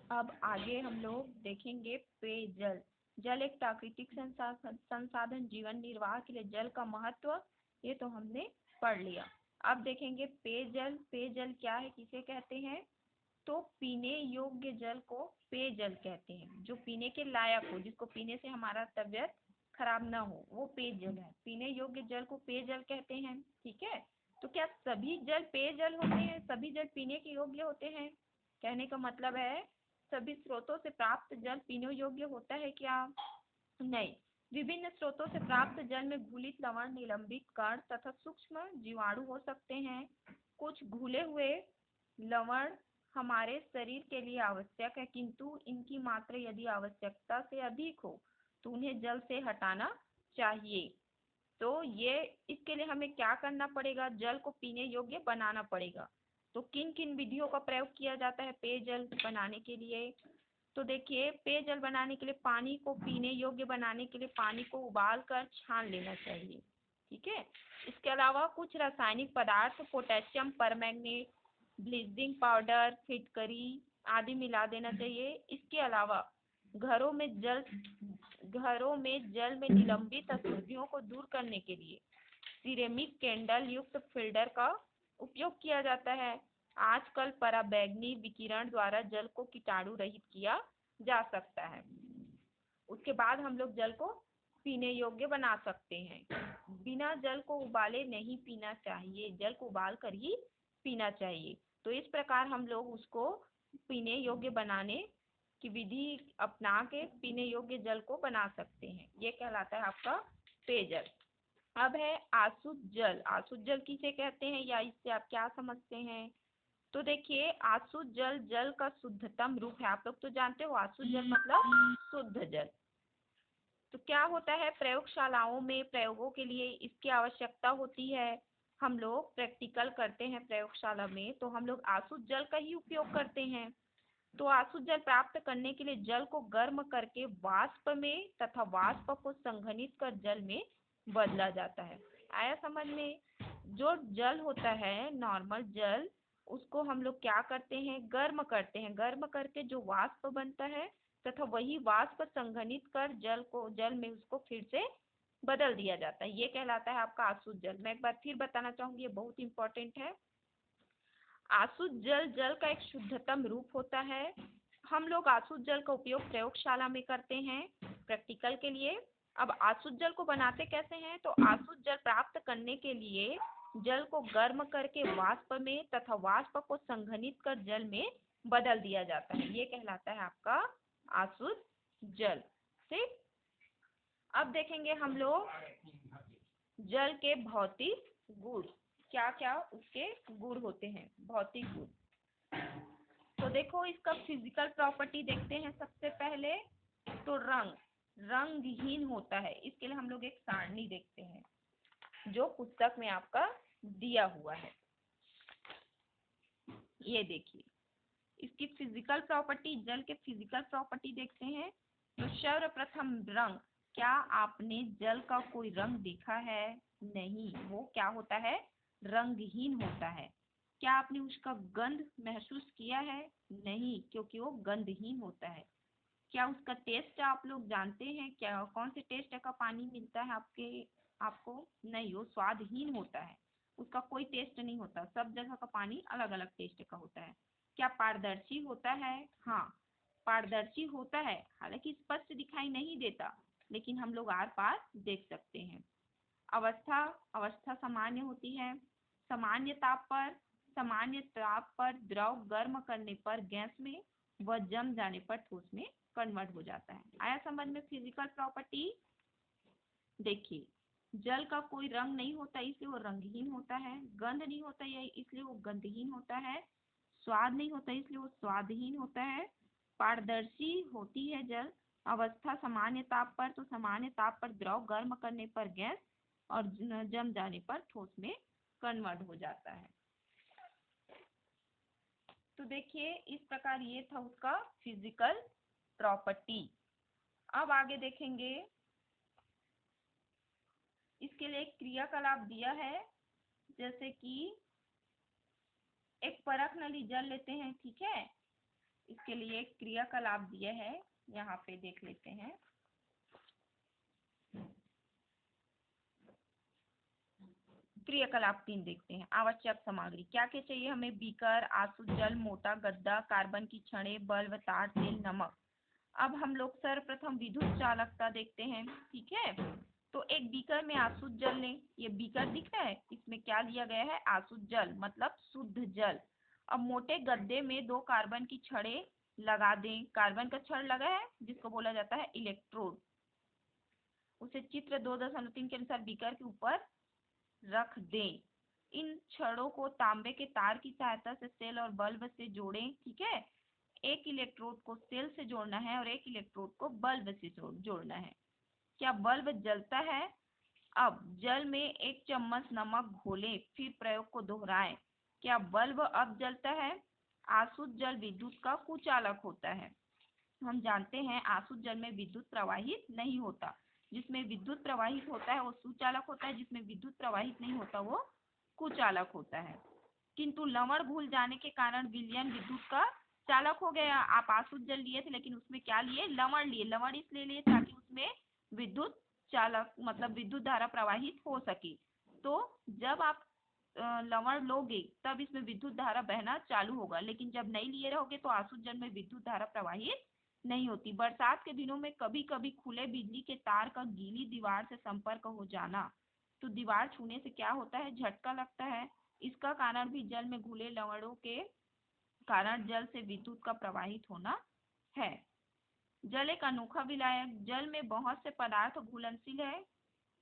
अब आगे हम लोग देखेंगे पेयजल। जल एक प्राकृतिक संसाधन, जीवन निर्वाह के लिए जल का महत्व, ये तो हमने पढ़ लिया। अब देखेंगे पेयजल। पेयजल क्या है, किसे कहते हैं? तो पीने योग्य जल को पेयजल कहते हैं। जो पीने के लायक हो, जिसको पीने से हमारा तबीयत खराब ना हो, वो पेयजल है। पीने योग्य जल को पेयजल कहते हैं। ठीक है, तो क्या सभी जल पेयजल होते हैं? सभी जल पीने के योग्य होते हैं? कहने का मतलब है सभी स्रोतों से प्राप्त जल पीने योग्य होता है क्या? नहीं। विभिन्न स्रोतों से प्राप्त जल में घुलित लवण, निलंबित कण तथा सूक्ष्म जीवाणु हो सकते हैं। कुछ घुले हुए लवण हमारे शरीर के लिए आवश्यक है, किंतु इनकी मात्रा यदि आवश्यकता से अधिक हो तो उन्हें जल से हटाना चाहिए। तो ये इसके लिए हमें क्या करना पड़ेगा? जल को पीने योग्य बनाना पड़ेगा। तो किन किन विधियों का प्रयोग किया जाता है पेयजल बनाने के लिए? तो देखिए, पेयजल बनाने के लिए, पानी को पीने योग्य बनाने के लिए पानी को उबाल कर छान लेना चाहिए। ठीक है, इसके अलावा कुछ रासायनिक पदार्थ, पोटेशियम परमैंगनेट, ब्लीचिंग पाउडर, फिटकरी आदि मिला देना चाहिए। इसके अलावा घरों में जल में निलंबित अशुद्धियों को दूर करने के लिए सिरेमिक कैंडल युक्त फिल्टर का उपयोग किया जाता है। आजकल पराबैंगनी विकिरण द्वारा जल को कीटाणु रहित किया जा सकता है। उसके बाद हम लोग जल को पीने योग्य बना सकते हैं। बिना जल को उबाले नहीं पीना चाहिए, जल को उबाल कर ही पीना चाहिए। तो इस प्रकार हम लोग उसको पीने योग्य बनाने की विधि अपना के पीने योग्य जल को बना सकते हैं। ये कहलाता है आपका पेयजल। अब है आसुत जल। आसुत जल किसे कहते हैं या इससे आप क्या समझते हैं? तो देखिए, आसुत जल जल का शुद्धतम रूप है। आप लोग तो जानते हो आसुत जल मतलब शुद्ध जल। तो क्या होता है, प्रयोगशालाओं में प्रयोगों के लिए इसकी आवश्यकता होती है। हम लोग प्रैक्टिकल करते हैं प्रयोगशाला में, तो हम लोग आसुत जल का ही उपयोग करते हैं। तो आसुत जल प्राप्त करने के लिए जल को गर्म करके वाष्प में तथा वाष्प को संघनित कर जल में बदला जाता है। आया समझ में? जो जल होता है नॉर्मल जल, उसको हम लोग क्या करते हैं, गर्म करते हैं। गर्म करके जो वाष्प बनता है तथा वही वाष्प संघनित कर जल में उसको फिर से बदल दिया जाता है। ये कहलाता है आपका आसुत जल। मैं एक बार फिर बताना चाहूंगी, ये बहुत इंपॉर्टेंट है। आसुत जल जल का एक शुद्धतम रूप होता है। हम लोग आसुत जल का उपयोग प्रयोगशाला में करते हैं प्रैक्टिकल के लिए। अब आसुत जल को बनाते कैसे हैं? तो आसुत जल प्राप्त करने के लिए जल को गर्म करके वाष्प में तथा वाष्प को संघनित कर जल में बदल दिया जाता है। ये कहलाता है आपका आसुत जल। ठीक, अब देखेंगे हम लोग जल के भौतिक गुण। क्या क्या उसके गुण होते हैं, भौतिक गुण। तो देखो, इसका फिजिकल प्रॉपर्टी देखते हैं सबसे पहले। तो रंगहीन होता है। इसके लिए हम लोग एक सारणी देखते हैं जो पुस्तक में आपका दिया हुआ है। ये देखिए, इसकी फिजिकल प्रॉपर्टी, जल के फिजिकल प्रॉपर्टी देखते हैं। तो सर्वप्रथम रंग। क्या आपने जल का कोई रंग देखा है? नहीं, वो क्या होता है, रंगहीन होता है। क्या आपने उसका गंध महसूस किया है? नहीं, क्योंकि वो गंधहीन होता है। क्या उसका टेस्ट आप लोग जानते हैं? क्या कौन से टेस्ट का पानी मिलता है आपको? नहीं, वो स्वादहीन होता है। उसका कोई टेस्ट नहीं होता। सब जगह का पानी अलग अलग टेस्ट का होता है। क्या पारदर्शी होता है? हाँ, पारदर्शी होता है। हालांकि स्पष्ट दिखाई नहीं देता, लेकिन हम लोग आर पार देख सकते हैं। अवस्था सामान्य होती है। सामान्य ताप पर द्रव गर्म करने पर गैस में व जम जाने पर ठोस में कन्वर्ट हो जाता है। आया समझ में फिजिकल प्रॉपर्टी? देखिए, जल का कोई रंग नहीं होता, इसलिए वो रंगहीन होता है। गंध नहीं होता है, इसलिए वो गंधहीन होता है। स्वाद नहीं होता, इसलिए वो स्वादहीन होता है। पारदर्शी होती है जल। अवस्था सामान्य ताप पर, तो सामान्य ताप पर द्रव गर्म करने पर गैस और जम जाने पर ठोस में कन्वर्ट हो जाता है। तो देखिए, इस प्रकार ये था उसका फिजिकल प्रॉपर्टी। अब आगे देखेंगे, इसके लिए एक क्रियाकलाप दिया है। जैसे कि एक परख नली जल लेते हैं, ठीक है। इसके लिए क्रियाकलाप दिए हैं, यहाँ पे देख लेते हैं। क्रियाकलाप 3 देखते हैं। आवश्यक सामग्री क्या क्या चाहिए हमें? बीकर, आसुत जल, मोटा गद्दा, कार्बन की छड़ें, बल्ब, तार, तेल, नमक। अब हम लोग सर्वप्रथम विद्युत चालकता देखते हैं, ठीक है। तो एक बीकर में आसुत जल लें, ये बीकर दिख रहा है, इसमें क्या लिया गया है? आसुत जल, मतलब शुद्ध जल। अब मोटे गद्दे में 2 कार्बन की छड़ें लगा दें। कार्बन का छड़ लगा है जिसको बोला जाता है इलेक्ट्रोड। उसे चित्र 2.3 के अनुसार बीकर के ऊपर रख दें। इन छड़ों को तांबे के तार की सहायता से सेल और बल्ब से जोड़ें, ठीक है। एक इलेक्ट्रोड को सेल से जोड़ना है और एक इलेक्ट्रोड को बल्ब से जोड़ना है। क्या बल्ब जलता है? अब जल में 1 चम्मच नमक घोलें, फिर प्रयोग को दोहराएं। क्या बल्ब अब जलता है? आसुत जल विद्युत का कुचालक होता है। हम जानते हैं आसुत जल में विद्युत प्रवाहित नहीं होता। जिसमें विद्युत प्रवाहित होता है वो सुचालक होता है, जिसमें विद्युत प्रवाहित नहीं होता वो कुचालक होता है। किंतु लवण घुल जाने के कारण विलयन विद्युत का चालक हो गया। आप आसुत जल लिए थे लेकिन उसमें क्या लिए? लवण लिए। लवण इसलिए लिए ताकि उसमें विद्युत चालक मतलब विद्युत धारा प्रवाहित हो सके। तो जब आप लवण लोगे तब इसमें विद्युत धारा बहना चालू होगा, लेकिन जब नहीं लिए रहोगे तो आसुत जल में विद्युत धारा प्रवाहित नहीं होती। बरसात के दिनों में कभी कभी खुले बिजली के तार का गीली दीवार से संपर्क हो जाना, तो दीवार छूने से क्या होता है? झटका लगता है। इसका कारण भी जल में घुले लवणों के कारण जल से विद्युत का प्रवाहित होना है। जल एक अनोखा विलायक। जल में बहुत से पदार्थ घुलनशील है,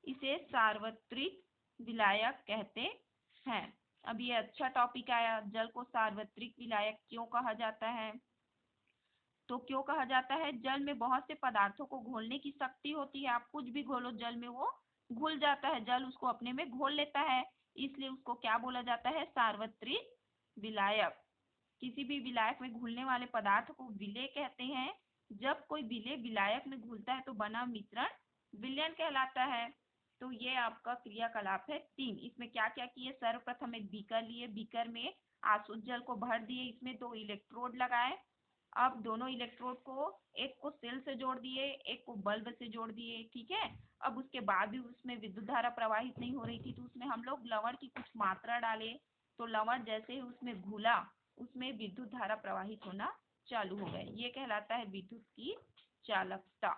इसे सार्वत्रिक विलायक कहते हैं। अब ये अच्छा टॉपिक आया, जल को सार्वत्रिक विलायक क्यों कहा जाता है? तो क्यों कहा जाता है? जल में बहुत से पदार्थों को घोलने की शक्ति होती है। आप कुछ भी घोलो जल में वो घुल जाता है, जल उसको अपने में घोल लेता है, इसलिए उसको क्या बोला जाता है? सार्वत्रिक विलायक। किसी भी विलायक में घुलने वाले पदार्थ को विलेय कहते हैं। जब कोई विलेय विलायक में घुलता है तो बना मिश्रण विलयन कहलाता है। तो ये आपका क्रियाकलाप है 3। इसमें क्या क्या किए? सर्वप्रथम एक बीकर लिए, बीकर में आसुत जल को भर दिए, इसमें 2 इलेक्ट्रोड लगाए। अब दोनों इलेक्ट्रोड को, एक को सेल से जोड़ दिए, एक को बल्ब से जोड़ दिए, ठीक है। अब उसके बाद भी उसमें विद्युत धारा प्रवाहित नहीं हो रही थी, तो उसमें हम लोग लवण की कुछ मात्रा डाले, तो लवण जैसे ही उसमें घुला उसमें विद्युत धारा प्रवाहित होना चालू हो गए। ये कहलाता है विद्युत की चालकता।